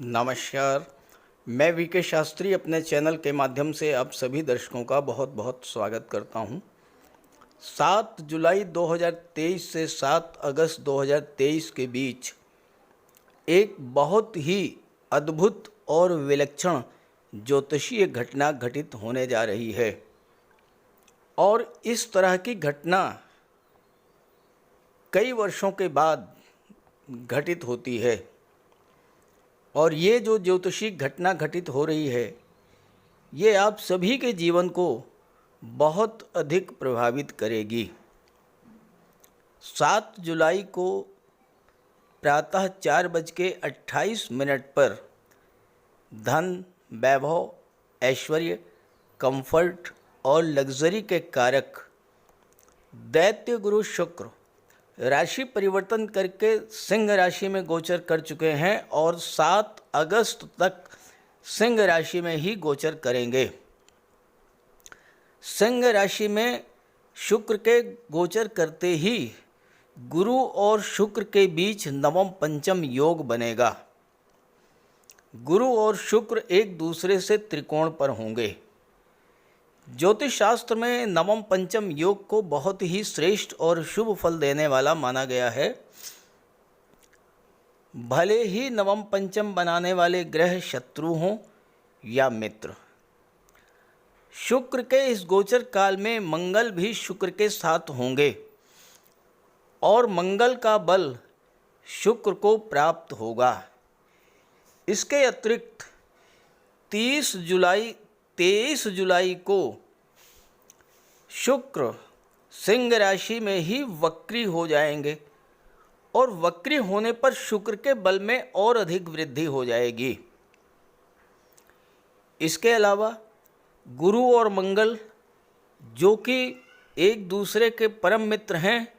नमस्कार। मैं वीके शास्त्री अपने चैनल के माध्यम से आप सभी दर्शकों का बहुत बहुत स्वागत करता हूं। 7 जुलाई 2023 से 7 अगस्त 2023 के बीच एक बहुत ही अद्भुत और विलक्षण ज्योतिषीय घटना घटित होने जा रही है और इस तरह की घटना कई वर्षों के बाद घटित होती है। और ये जो ज्योतिषी घटना घटित हो रही है, ये आप सभी के जीवन को बहुत अधिक प्रभावित करेगी। 7 जुलाई को प्रातः 4:28 पर धन, वैभव, ऐश्वर्य, कंफर्ट और लग्जरी के कारक दैत्य गुरु शुक्र राशि परिवर्तन करके सिंह राशि में गोचर कर चुके हैं और 7 अगस्त तक सिंह राशि में ही गोचर करेंगे। सिंह राशि में शुक्र के गोचर करते ही गुरु और शुक्र के बीच नवम पंचम योग बनेगा। गुरु और शुक्र एक दूसरे से त्रिकोण पर होंगे। ज्योतिष शास्त्र में नवम पंचम योग को बहुत ही श्रेष्ठ और शुभ फल देने वाला माना गया है। भले ही नवम पंचम बनाने वाले ग्रह शत्रु हों या मित्र। शुक्र के इस गोचर काल में मंगल भी शुक्र के साथ होंगे और मंगल का बल शुक्र को प्राप्त होगा। इसके अतिरिक्त 23 जुलाई को शुक्र सिंह राशि में ही वक्री हो जाएंगे और वक्री होने पर शुक्र के बल में और अधिक वृद्धि हो जाएगी। इसके अलावा गुरु और मंगल, जो कि एक दूसरे के परम मित्र हैं,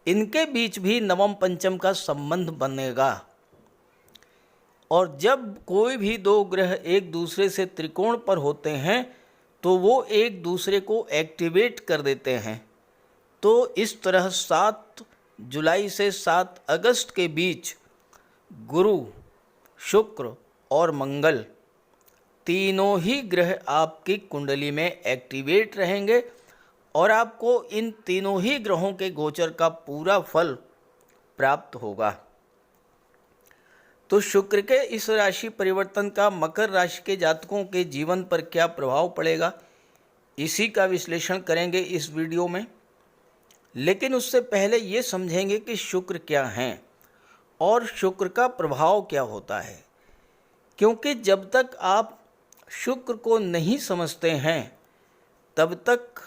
इनके बीच भी नवम पंचम का संबंध बनेगा। और जब कोई भी दो ग्रह एक दूसरे से त्रिकोण पर होते हैं तो वो एक दूसरे को एक्टिवेट कर देते हैं। तो इस तरह 7 जुलाई से 7 अगस्त के बीच गुरु, शुक्र और मंगल तीनों ही ग्रह आपकी कुंडली में एक्टिवेट रहेंगे और आपको इन तीनों ही ग्रहों के गोचर का पूरा फल प्राप्त होगा। तो शुक्र के इस राशि परिवर्तन का मकर राशि के जातकों के जीवन पर क्या प्रभाव पड़ेगा, इसी का विश्लेषण करेंगे इस वीडियो में। लेकिन उससे पहले ये समझेंगे कि शुक्र क्या हैं और शुक्र का प्रभाव क्या होता है। क्योंकि जब तक आप शुक्र को नहीं समझते हैं तब तक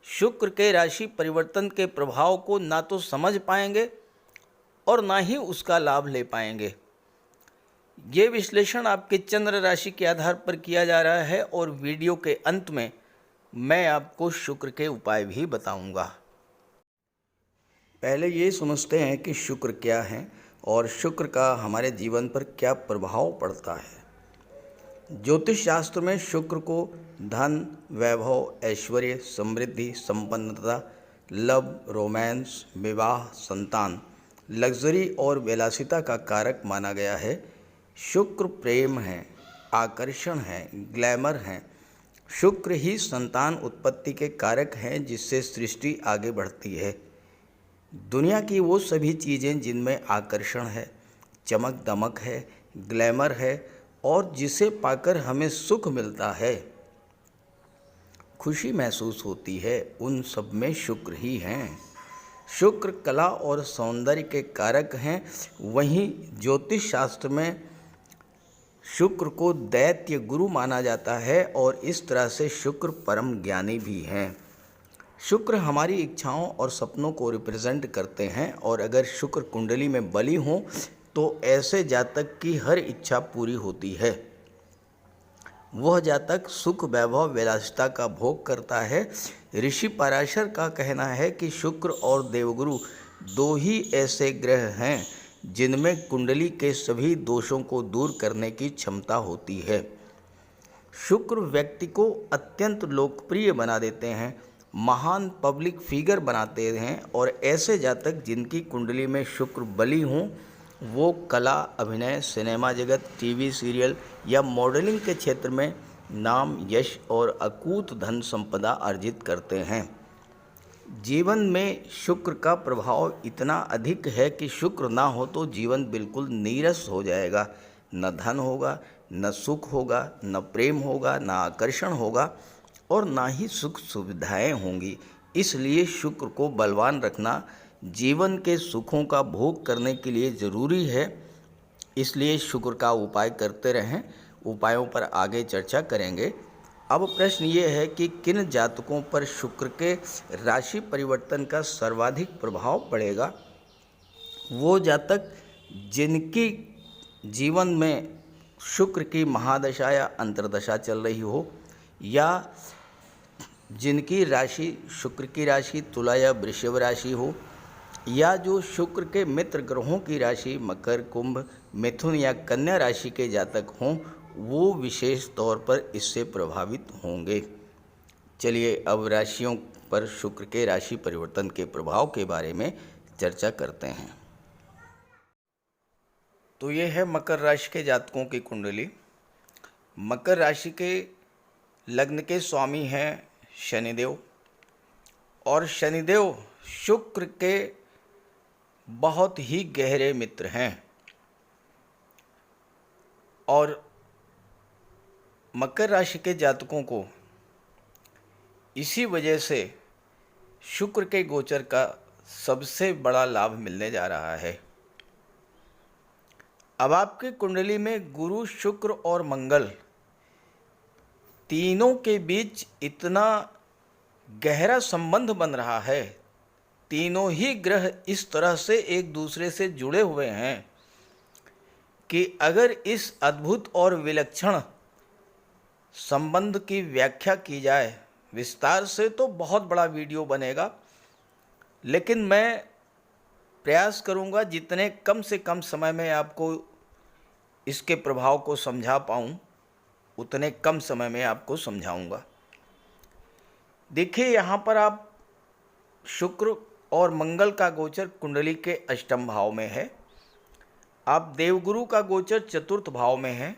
शुक्र के राशि परिवर्तन के प्रभाव को ना तो समझ पाएंगे और ना ही उसका लाभ ले पाएंगे। ये विश्लेषण आपके चंद्र राशि के आधार पर किया जा रहा है और वीडियो के अंत में मैं आपको शुक्र के उपाय भी बताऊंगा। पहले ये समझते हैं कि शुक्र क्या है और शुक्र का हमारे जीवन पर क्या प्रभाव पड़ता है। ज्योतिष शास्त्र में शुक्र को धन, वैभव, ऐश्वर्य, समृद्धि, संपन्नता, लव, रोमांस, विवाह, संतान, लग्जरी और विलासिता का कारक माना गया है। शुक्र प्रेम है, आकर्षण है, ग्लैमर है। शुक्र ही संतान उत्पत्ति के कारक हैं जिससे सृष्टि आगे बढ़ती है। दुनिया की वो सभी चीज़ें जिनमें आकर्षण है, चमक दमक है, ग्लैमर है और जिसे पाकर हमें सुख मिलता है, खुशी महसूस होती है, उन सब में शुक्र ही हैं। शुक्र कला और सौंदर्य के कारक हैं। वहीं ज्योतिष शास्त्र में शुक्र को दैत्य गुरु माना जाता है और इस तरह से शुक्र परम ज्ञानी भी हैं। शुक्र हमारी इच्छाओं और सपनों को रिप्रेजेंट करते हैं और अगर शुक्र कुंडली में बली हो तो ऐसे जातक की हर इच्छा पूरी होती है। वह जातक सुख, वैभव, विलासिता का भोग करता है। ऋषि पराशर का कहना है कि शुक्र और देवगुरु दो ही ऐसे ग्रह हैं जिनमें कुंडली के सभी दोषों को दूर करने की क्षमता होती है। शुक्र व्यक्ति को अत्यंत लोकप्रिय बना देते हैं, महान पब्लिक फिगर बनाते हैं और ऐसे जातक जिनकी कुंडली में शुक्र बली हों वो कला, अभिनय, सिनेमा जगत, टीवी सीरियल या मॉडलिंग के क्षेत्र में नाम, यश और अकूत धन संपदा अर्जित करते हैं। जीवन में शुक्र का प्रभाव इतना अधिक है कि शुक्र ना हो तो जीवन बिल्कुल नीरस हो जाएगा। न धन होगा, न सुख होगा, न प्रेम होगा, न आकर्षण होगा और ना ही सुख सुविधाएं होंगी। इसलिए शुक्र को बलवान रखना जीवन के सुखों का भोग करने के लिए ज़रूरी है। इसलिए शुक्र का उपाय करते रहें। उपायों पर आगे चर्चा करेंगे। अब प्रश्न ये है कि किन जातकों पर शुक्र के राशि परिवर्तन का सर्वाधिक प्रभाव पड़ेगा। वो जातक जिनकी जीवन में शुक्र की महादशा या अंतर्दशा चल रही हो, या जिनकी राशि शुक्र की राशि तुला या वृषभ राशि हो, या जो शुक्र के मित्र ग्रहों की राशि मकर, कुंभ, मिथुन या कन्या राशि के जातक हों, वो विशेष तौर पर इससे प्रभावित होंगे। चलिए अब राशियों पर शुक्र के राशि परिवर्तन के प्रभाव के बारे में चर्चा करते हैं। तो ये है मकर राशि के जातकों की कुंडली। मकर राशि के लग्न के स्वामी हैं शनिदेव, और शनिदेव शुक्र के बहुत ही गहरे मित्र हैं। और मकर राशि के जातकों को इसी वजह से शुक्र के गोचर का सबसे बड़ा लाभ मिलने जा रहा है। अब आपकी कुंडली में गुरु, शुक्र और मंगल तीनों के बीच इतना गहरा संबंध बन रहा है, तीनों ही ग्रह इस तरह से एक दूसरे से जुड़े हुए हैं कि अगर इस अद्भुत और विलक्षण संबंध की व्याख्या की जाए विस्तार से तो बहुत बड़ा वीडियो बनेगा, लेकिन मैं प्रयास करूंगा जितने कम से कम समय में आपको इसके प्रभाव को समझा पाऊं, उतने कम समय में आपको समझाऊंगा। देखिए, यहाँ पर आप शुक्र और मंगल का गोचर कुंडली के अष्टम भाव में है। आप देवगुरु का गोचर चतुर्थ भाव में है।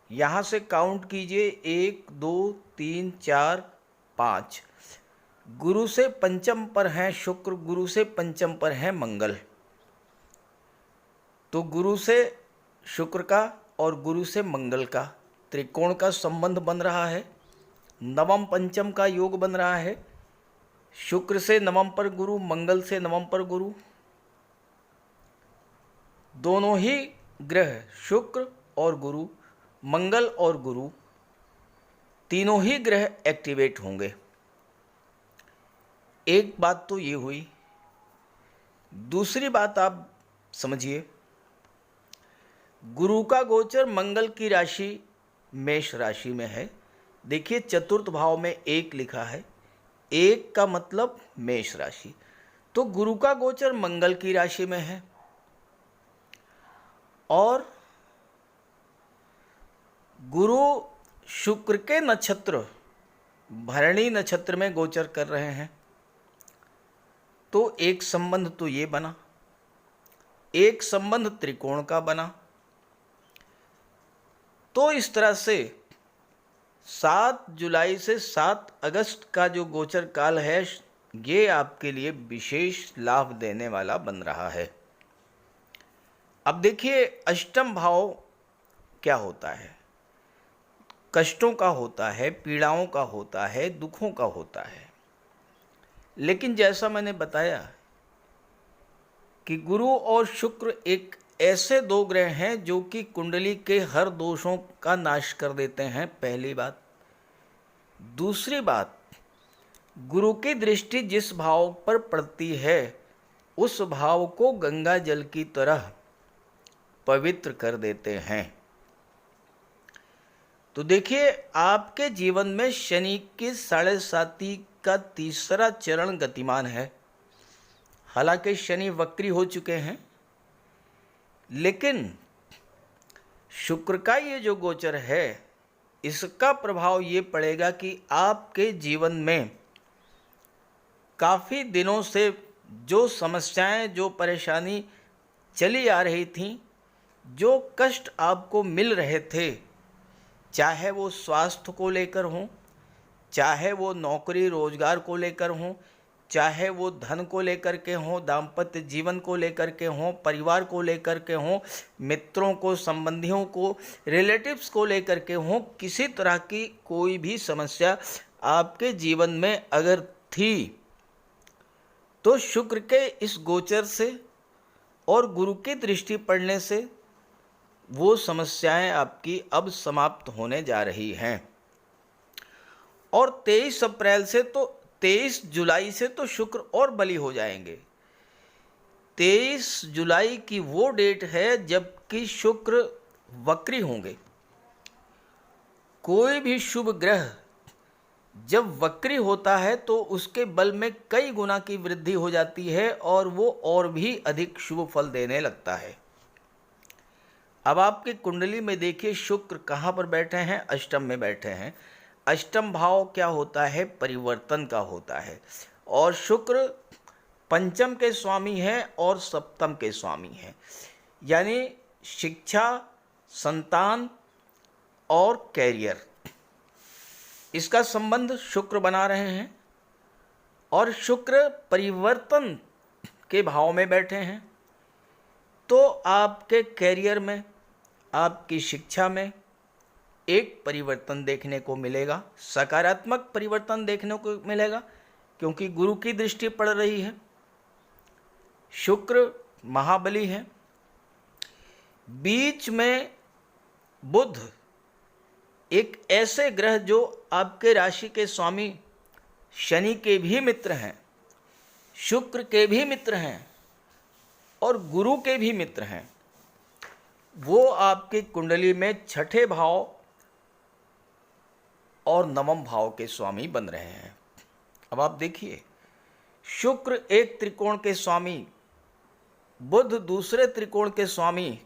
यहाँ से काउंट कीजिए 1 2 3 4 5। गुरु से पंचम पर हैं शुक्र, गुरु से पंचम पर हैं मंगल। तो गुरु से शुक्र का और गुरु से मंगल का त्रिकोण का संबंध बन रहा है। नवम पंचम का योग बन रहा है। शुक्र से नवम पर गुरु, मंगल से नवम पर गुरु। दोनों ही ग्रह शुक्र और गुरु, मंगल और गुरु, तीनों ही ग्रह एक्टिवेट होंगे। एक बात तो ये हुई। दूसरी बात आप समझिए, गुरु का गोचर मंगल की राशि मेष राशि में है। देखिए, चतुर्थ भाव में 1 लिखा है, 1 का मतलब मेष राशि। तो गुरु का गोचर मंगल की राशि में है और गुरु शुक्र के नक्षत्र भरणी नक्षत्र में गोचर कर रहे हैं। तो एक संबंध तो ये बना, एक संबंध त्रिकोण का बना। तो इस तरह से 7 जुलाई से 7 अगस्त का जो गोचर काल है, ये आपके लिए विशेष लाभ देने वाला बन रहा है। अब देखिए, अष्टम भाव क्या होता है? कष्टों का होता है, पीड़ाओं का होता है, दुखों का होता है। लेकिन जैसा मैंने बताया कि गुरु और शुक्र एक ऐसे 2 ग्रह हैं जो कि कुंडली के हर दोषों का नाश कर देते हैं, पहली बात। दूसरी बात, गुरु की दृष्टि जिस भाव पर पड़ती है उस भाव को गंगा जल की तरह पवित्र कर देते हैं। तो देखिए, आपके जीवन में शनि की 7.5 का तीसरा चरण गतिमान है। हालांकि शनि वक्री हो चुके हैं, लेकिन शुक्र का ये जो गोचर है इसका प्रभाव ये पड़ेगा कि आपके जीवन में काफ़ी दिनों से जो समस्याएं, जो परेशानी चली आ रही थी, जो कष्ट आपको मिल रहे थे, चाहे वो स्वास्थ्य को लेकर हों, चाहे वो नौकरी रोजगार को लेकर हों, चाहे वो धन को लेकर के हों, दाम्पत्य जीवन को लेकर के हों, परिवार को लेकर के हों, मित्रों को, संबंधियों को, रिलेटिव्स को लेकर के हों, किसी तरह की कोई भी समस्या आपके जीवन में अगर थी, तो शुक्र के इस गोचर से और गुरु की दृष्टि पड़ने से वो समस्याएं आपकी अब समाप्त होने जा रही हैं। और 23 जुलाई से तो शुक्र और बली हो जाएंगे। 23 जुलाई की वो डेट है जबकि शुक्र वक्री होंगे। कोई भी शुभ ग्रह जब वक्री होता है तो उसके बल में कई गुना की वृद्धि हो जाती है और वो और भी अधिक शुभ फल देने लगता है। अब आपकी कुंडली में देखिए, शुक्र कहाँ पर बैठे हैं? अष्टम में बैठे हैं। अष्टम भाव क्या होता है? परिवर्तन का होता है। और शुक्र पंचम के स्वामी हैं और सप्तम के स्वामी हैं, यानी शिक्षा, संतान और कैरियर, इसका संबंध शुक्र बना रहे हैं। और शुक्र परिवर्तन के भाव में बैठे हैं, तो आपके कैरियर में, आपकी शिक्षा में एक परिवर्तन देखने को मिलेगा, सकारात्मक परिवर्तन देखने को मिलेगा, क्योंकि गुरु की दृष्टि पड़ रही है। शुक्र महाबली है। बीच में बुध, एक ऐसे ग्रह जो आपके राशि के स्वामी शनि के भी मित्र हैं, शुक्र के भी मित्र हैं और गुरु के भी मित्र हैं, वो आपकी कुंडली में छठे भाव और नवम भाव के स्वामी बन रहे हैं। अब आप देखिए, शुक्र एक त्रिकोण के स्वामी, बुध दूसरे त्रिकोण के स्वामी,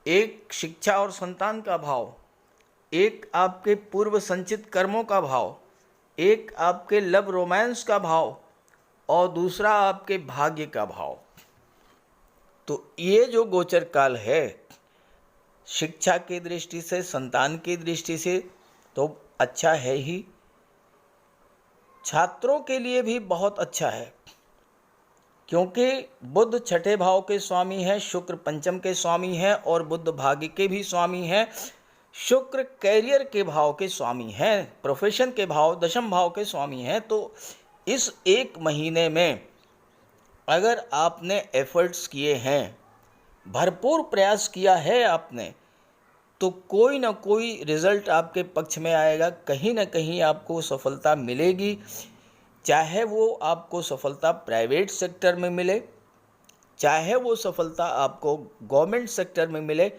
एक शिक्षा और संतान का भाव, एक आपके पूर्व संचित कर्मों का भाव, एक आपके लव रोमांस का भाव और दूसरा आपके भाग्य का भाव। तो ये जो गोचर काल है, शिक्षा की दृष्टि से, संतान की दृष्टि से तो अच्छा है ही, छात्रों के लिए भी बहुत अच्छा है, क्योंकि बुध छठे भाव के स्वामी हैं, शुक्र पंचम के स्वामी हैं और बुध भाग्य के भी स्वामी हैं, शुक्र कैरियर के भाव के स्वामी हैं, प्रोफेशन के भाव, दशम भाव के स्वामी हैं। तो इस एक महीने में अगर आपने एफर्ट्स किए हैं, भरपूर प्रयास किया है आपने, तो कोई ना कोई रिजल्ट आपके पक्ष में आएगा, कहीं ना कहीं आपको सफलता मिलेगी। चाहे वो आपको सफलता प्राइवेट सेक्टर में मिले, चाहे वो सफलता आपको गवर्नमेंट सेक्टर में मिले,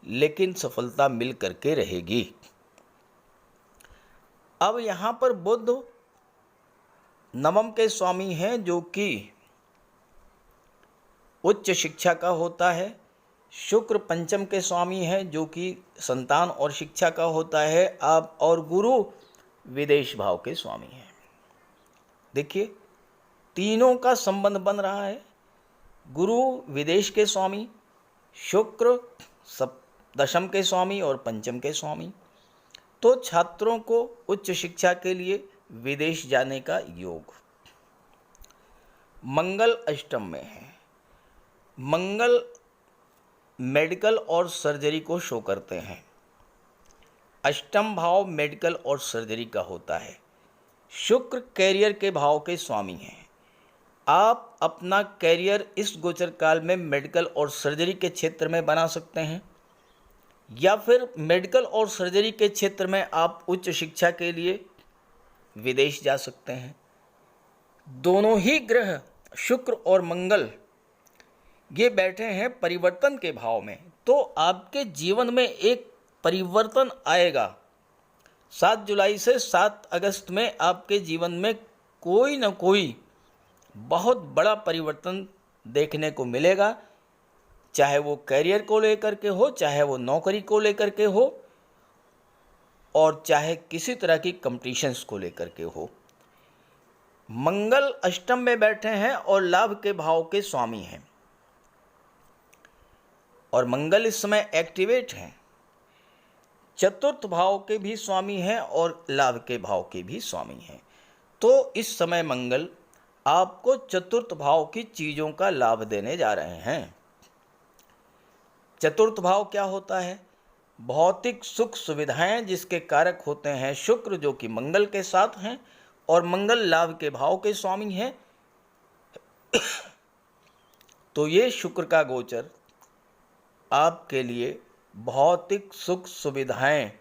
लेकिन सफलता मिल करके रहेगी। अब यहाँ पर बुध नवम के स्वामी हैं, जो कि उच्च शिक्षा का होता है, शुक्र पंचम के स्वामी हैं, जो कि संतान और शिक्षा का होता है, आप और गुरु विदेश भाव के स्वामी हैं। देखिए, तीनों का संबंध बन रहा है। गुरु विदेश के स्वामी, शुक्र दशम के स्वामी और पंचम के स्वामी। तो छात्रों को उच्च शिक्षा के लिए विदेश जाने का योग। मंगल अष्टम में है। मंगल मेडिकल और सर्जरी को शो करते हैं। अष्टम भाव मेडिकल और सर्जरी का होता है। शुक्र कैरियर के भाव के स्वामी हैं। आप अपना कैरियर इस गोचर काल में मेडिकल और सर्जरी के क्षेत्र में बना सकते हैं, या फिर मेडिकल और सर्जरी के क्षेत्र में आप उच्च शिक्षा के लिए विदेश जा सकते हैं। दोनों ही ग्रह शुक्र और मंगल ये बैठे हैं परिवर्तन के भाव में, तो आपके जीवन में एक परिवर्तन आएगा। 7 जुलाई से 7 अगस्त में आपके जीवन में कोई न कोई बहुत बड़ा परिवर्तन देखने को मिलेगा, चाहे वो कैरियर को लेकर के हो, चाहे वो नौकरी को लेकर के हो, और चाहे किसी तरह की कंपटीशंस को लेकर के हो। मंगल अष्टम में बैठे हैं और लाभ के भाव के स्वामी हैं। और मंगल इस समय एक्टिवेट हैं, चतुर्थ भाव के भी स्वामी हैं और लाभ के भाव के भी स्वामी हैं। तो इस समय मंगल आपको चतुर्थ भाव की चीज़ों का लाभ देने जा रहे हैं। चतुर्थ भाव क्या होता है? भौतिक सुख सुविधाएं जिसके कारक होते हैं शुक्र, जो कि मंगल के साथ हैं, और मंगल लाभ के भाव के स्वामी हैं। तो ये शुक्र का गोचर आपके लिए भौतिक सुख सुविधाएं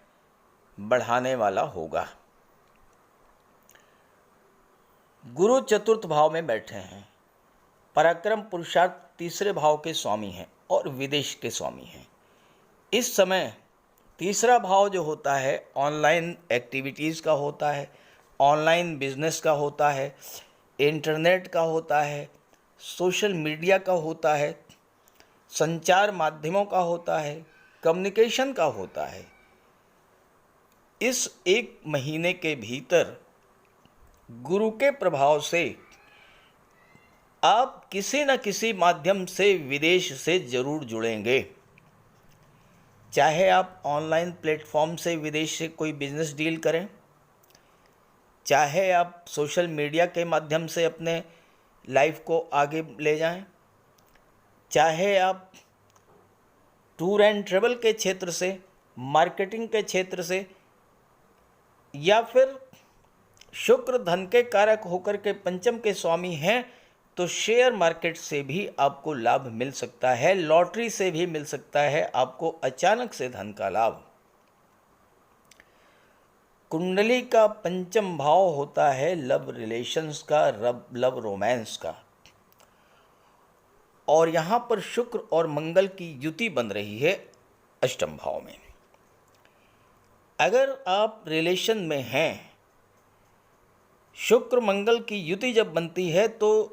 बढ़ाने वाला होगा। गुरु चतुर्थ भाव में बैठे हैं, पराक्रम पुरुषार्थ तीसरे भाव के स्वामी हैं और विदेश के स्वामी हैं। इस समय तीसरा भाव जो होता है ऑनलाइन एक्टिविटीज़ का होता है, ऑनलाइन बिजनेस का होता है, इंटरनेट का होता है, सोशल मीडिया का होता है, संचार माध्यमों का होता है, कम्युनिकेशन का होता है। इस एक महीने के भीतर गुरु के प्रभाव से आप किसी न किसी माध्यम से विदेश से जरूर जुड़ेंगे। चाहे आप ऑनलाइन प्लेटफॉर्म से विदेश से कोई बिजनेस डील करें, चाहे आप सोशल मीडिया के माध्यम से अपने लाइफ को आगे ले जाएं, चाहे आप टूर एंड ट्रेवल के क्षेत्र से, मार्केटिंग के क्षेत्र से, या फिर शुक्र धन के कारक होकर के पंचम के स्वामी हैं, तो शेयर मार्केट से भी आपको लाभ मिल सकता है, लॉटरी से भी मिल सकता है आपको अचानक से धन का लाभ। कुंडली का पंचम भाव होता है लव रिलेशंस का, लव रोमांस का, और यहाँ पर शुक्र और मंगल की युति बन रही है अष्टम भाव में। अगर आप रिलेशन में हैं, शुक्र मंगल की युति जब बनती है तो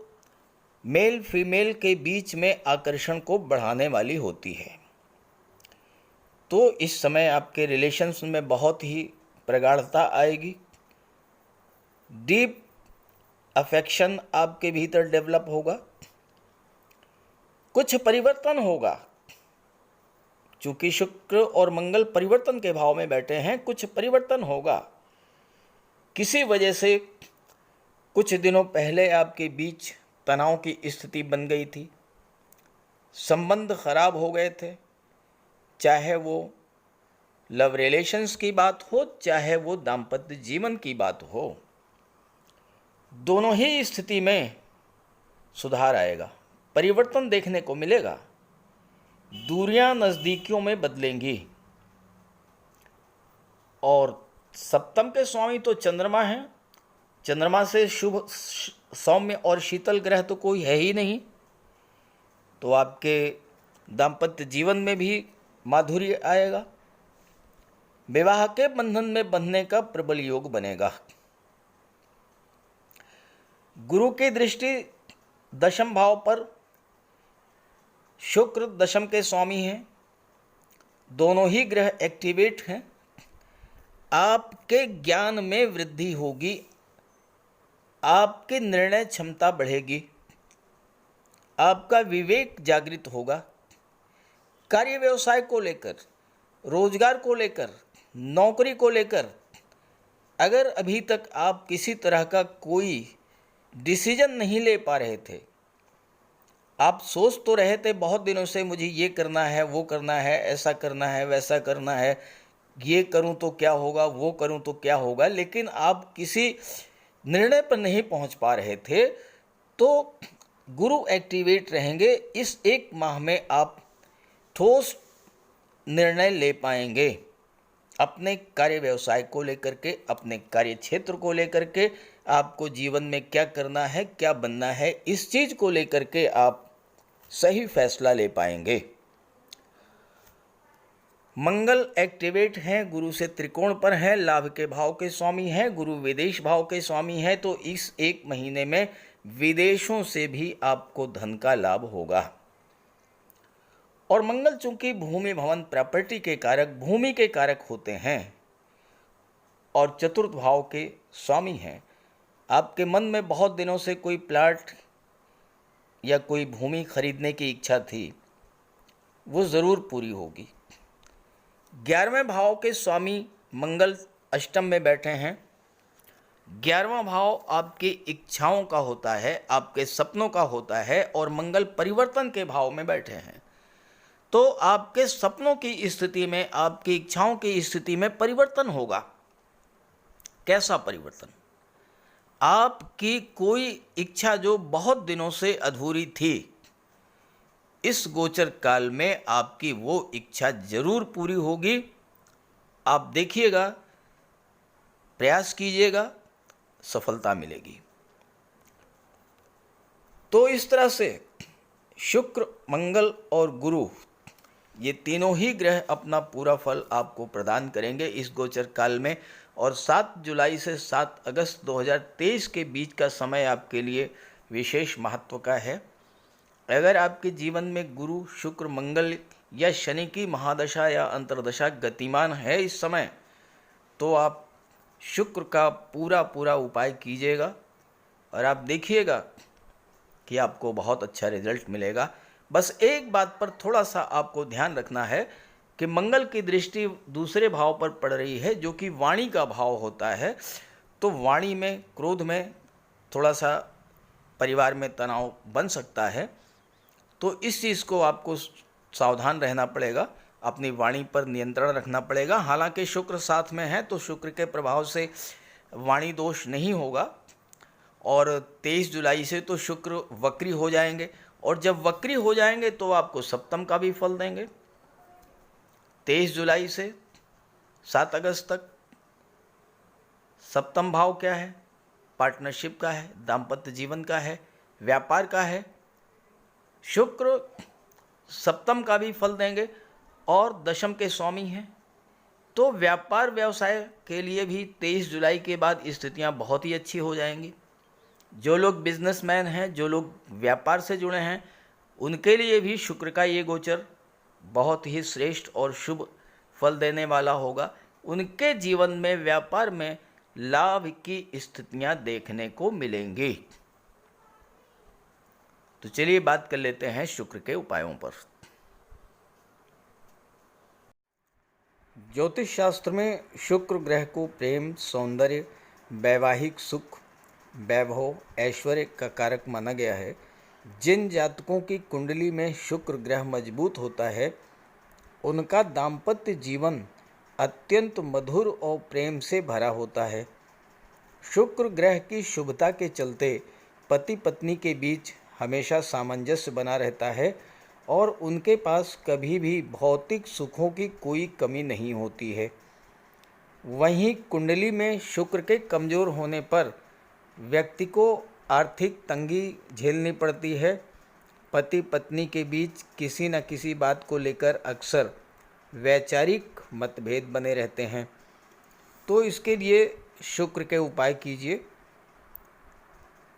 मेल फीमेल के बीच में आकर्षण को बढ़ाने वाली होती है। तो इस समय आपके रिलेशंस में बहुत ही प्रगाढ़ता आएगी, डीप अफेक्शन आपके भीतर डेवलप होगा, कुछ परिवर्तन होगा। चूंकि शुक्र और मंगल परिवर्तन के भाव में बैठे हैं, कुछ परिवर्तन होगा। किसी वजह से कुछ दिनों पहले आपके बीच तनाव की स्थिति बन गई थी, संबंध खराब हो गए थे, चाहे वो लव रिलेशंस की बात हो, चाहे वो दाम्पत्य जीवन की बात हो, दोनों ही स्थिति में सुधार आएगा, परिवर्तन देखने को मिलेगा, दूरियां नज़दीकियों में बदलेंगी। और सप्तम के स्वामी तो चंद्रमा हैं, चंद्रमा से शुभ सौम्य और शीतल ग्रह तो कोई है ही नहीं। तो आपके दाम्पत्य जीवन में भी माधुर्य आएगा, विवाह के बंधन में बंधने का प्रबल योग बनेगा। गुरु की दृष्टि दशम भाव पर, शुक्र दशम के स्वामी हैं, दोनों ही ग्रह एक्टिवेट हैं। आपके ज्ञान में वृद्धि होगी, आपकी निर्णय क्षमता बढ़ेगी, आपका विवेक जागृत होगा। कार्य व्यवसाय को लेकर, रोजगार को लेकर, नौकरी को लेकर अगर अभी तक आप किसी तरह का कोई डिसीजन नहीं ले पा रहे थे, आप सोच तो रहे थे बहुत दिनों से मुझे ये करना है, वो करना है, ऐसा करना है, वैसा करना है, ये करूं तो क्या होगा, वो करूं तो क्या होगा, लेकिन आप किसी निर्णय पर नहीं पहुंच पा रहे थे। तो गुरु एक्टिवेट रहेंगे, इस एक माह में आप ठोस निर्णय ले पाएंगे अपने कार्य व्यवसाय को लेकर के, अपने कार्य क्षेत्र को लेकर के, आपको जीवन में क्या करना है, क्या बनना है, इस चीज़ को लेकर के आप सही फैसला ले पाएंगे। मंगल एक्टिवेट हैं, गुरु से त्रिकोण पर हैं, लाभ के भाव के स्वामी हैं, गुरु विदेश भाव के स्वामी हैं। तो इस एक महीने में विदेशों से भी आपको धन का लाभ होगा। और मंगल चूंकि भूमि भवन प्रॉपर्टी के कारक, भूमि के कारक होते हैं और चतुर्थ भाव के स्वामी हैं, आपके मन में बहुत दिनों से कोई प्लाट या कोई भूमि खरीदने की इच्छा थी, वो ज़रूर पूरी होगी। 11वें भाव के स्वामी मंगल अष्टम में बैठे हैं। 11वां भाव आपकी इच्छाओं का होता है, आपके सपनों का होता है, और मंगल परिवर्तन के भाव में बैठे हैं। तो आपके सपनों की स्थिति में, आपकी इच्छाओं की स्थिति में परिवर्तन होगा। कैसा परिवर्तन? आपकी कोई इच्छा जो बहुत दिनों से अधूरी थी, इस गोचर काल में आपकी वो इच्छा जरूर पूरी होगी। आप देखिएगा, प्रयास कीजिएगा, सफलता मिलेगी। तो इस तरह से शुक्र, मंगल और गुरु, ये तीनों ही ग्रह अपना पूरा फल आपको प्रदान करेंगे इस गोचर काल में। और 7 जुलाई से 7 अगस्त 2023 के बीच का समय आपके लिए विशेष महत्व का है। अगर आपके जीवन में गुरु, शुक्र, मंगल या शनि की महादशा या अंतर्दशा गतिमान है इस समय, तो आप शुक्र का पूरा उपाय कीजिएगा और आप देखिएगा कि आपको बहुत अच्छा रिजल्ट मिलेगा। बस एक बात पर थोड़ा सा आपको ध्यान रखना है कि मंगल की दृष्टि दूसरे भाव पर पड़ रही है, जो कि वाणी का भाव होता है। तो वाणी में, क्रोध में थोड़ा सा परिवार में तनाव बन सकता है। तो इस चीज़ को आपको सावधान रहना पड़ेगा, अपनी वाणी पर नियंत्रण रखना पड़ेगा। हालांकि शुक्र साथ में है तो शुक्र के प्रभाव से वाणी दोष नहीं होगा। और 23 जुलाई से तो शुक्र वक्री हो जाएंगे, और जब वक्री हो जाएंगे तो आपको सप्तम का भी फल देंगे। 23 जुलाई से 7 अगस्त तक सप्तम भाव क्या है? पार्टनरशिप का है, दाम्पत्य जीवन का है, व्यापार का है। शुक्र सप्तम का भी फल देंगे और दशम के स्वामी हैं। तो व्यापार व्यवसाय के लिए भी 23 जुलाई के बाद स्थितियां बहुत ही अच्छी हो जाएंगी। जो लोग बिजनेसमैन हैं, जो लोग व्यापार से जुड़े हैं, उनके लिए भी शुक्र का ये गोचर बहुत ही श्रेष्ठ और शुभ फल देने वाला होगा। उनके जीवन में, व्यापार में लाभ की स्थितियां देखने को मिलेंगी। तो चलिए बात कर लेते हैं शुक्र के उपायों पर। ज्योतिष शास्त्र में शुक्र ग्रह को प्रेम, सौंदर्य, वैवाहिक सुख, वैभव, ऐश्वर्य का कारक माना गया है। जिन जातकों की कुंडली में शुक्र ग्रह मजबूत होता है, उनका दाम्पत्य जीवन अत्यंत मधुर और प्रेम से भरा होता है। शुक्र ग्रह की शुभता के चलते पति पत्नी के बीच हमेशा सामंजस्य बना रहता है और उनके पास कभी भी भौतिक सुखों की कोई कमी नहीं होती है। वहीं कुंडली में शुक्र के कमज़ोर होने पर व्यक्ति को आर्थिक तंगी झेलनी पड़ती है। पति पत्नी के बीच किसी न किसी बात को लेकर अक्सर वैचारिक मतभेद बने रहते हैं। तो इसके लिए शुक्र के उपाय कीजिए।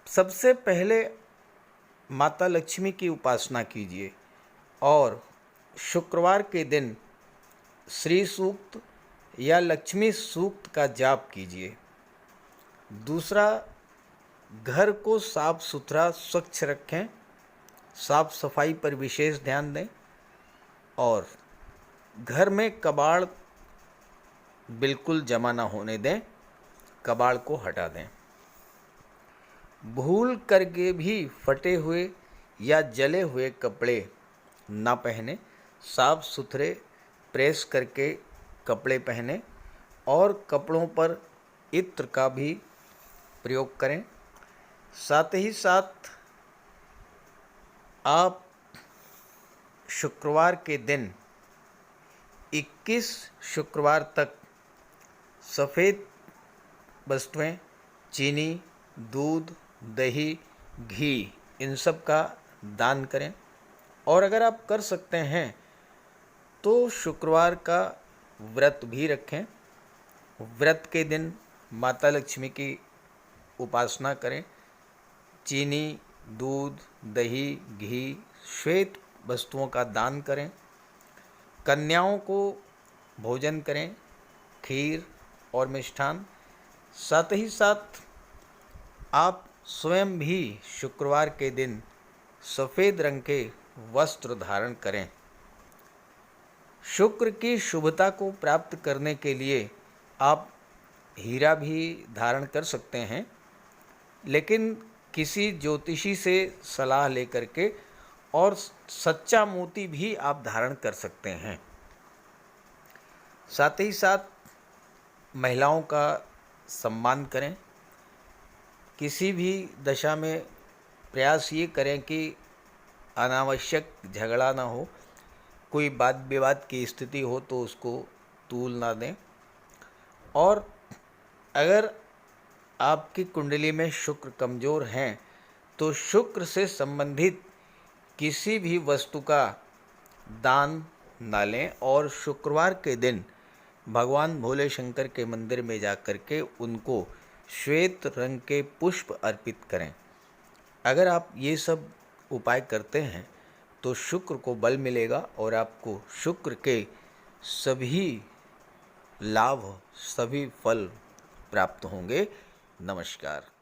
सबसे पहले माता लक्ष्मी की उपासना कीजिए और शुक्रवार के दिन श्री सूक्त या लक्ष्मी सूक्त का जाप कीजिए। दूसरा, घर को साफ सुथरा स्वच्छ रखें, साफ सफाई पर विशेष ध्यान दें और घर में कबाड़ बिल्कुल जमा ना होने दें, कबाड़ को हटा दें। भूल करके भी फटे हुए या जले हुए कपड़े ना पहने, साफ सुथरे प्रेस करके कपड़े पहने और कपड़ों पर इत्र का भी प्रयोग करें। साथ ही साथ आप शुक्रवार के दिन 21 शुक्रवार तक सफ़ेद वस्तुएं, चीनी, दूध, दही, घी, इन सब का दान करें। और अगर आप कर सकते हैं तो शुक्रवार का व्रत भी रखें। व्रत के दिन माता लक्ष्मी की उपासना करें। चीनी, दूध, दही, घी, श्वेत वस्तुओं का दान करें। कन्याओं को भोजन करें, खीर और मिष्ठान। साथ ही साथ आप स्वयं भी शुक्रवार के दिन सफ़ेद रंग के वस्त्र धारण करें। शुक्र की शुभता को प्राप्त करने के लिए आप हीरा भी धारण कर सकते हैं, लेकिन किसी ज्योतिषी से सलाह लेकर के, और सच्चा मोती भी आप धारण कर सकते हैं। साथ ही साथ महिलाओं का सम्मान करें। किसी भी दशा में प्रयास ये करें कि अनावश्यक झगड़ा ना हो, कोई वाद विवाद की स्थिति हो तो उसको तूल ना दें। और अगर आपकी कुंडली में शुक्र कमज़ोर हैं तो शुक्र से संबंधित किसी भी वस्तु का दान ना लें, और शुक्रवार के दिन भगवान भोले शंकर के मंदिर में जाकर के उनको श्वेत रंग के पुष्प अर्पित करें। अगर आप ये सब उपाय करते हैं तो शुक्र को बल मिलेगा और आपको शुक्र के सभी लाभ, सभी फल प्राप्त होंगे। नमस्कार।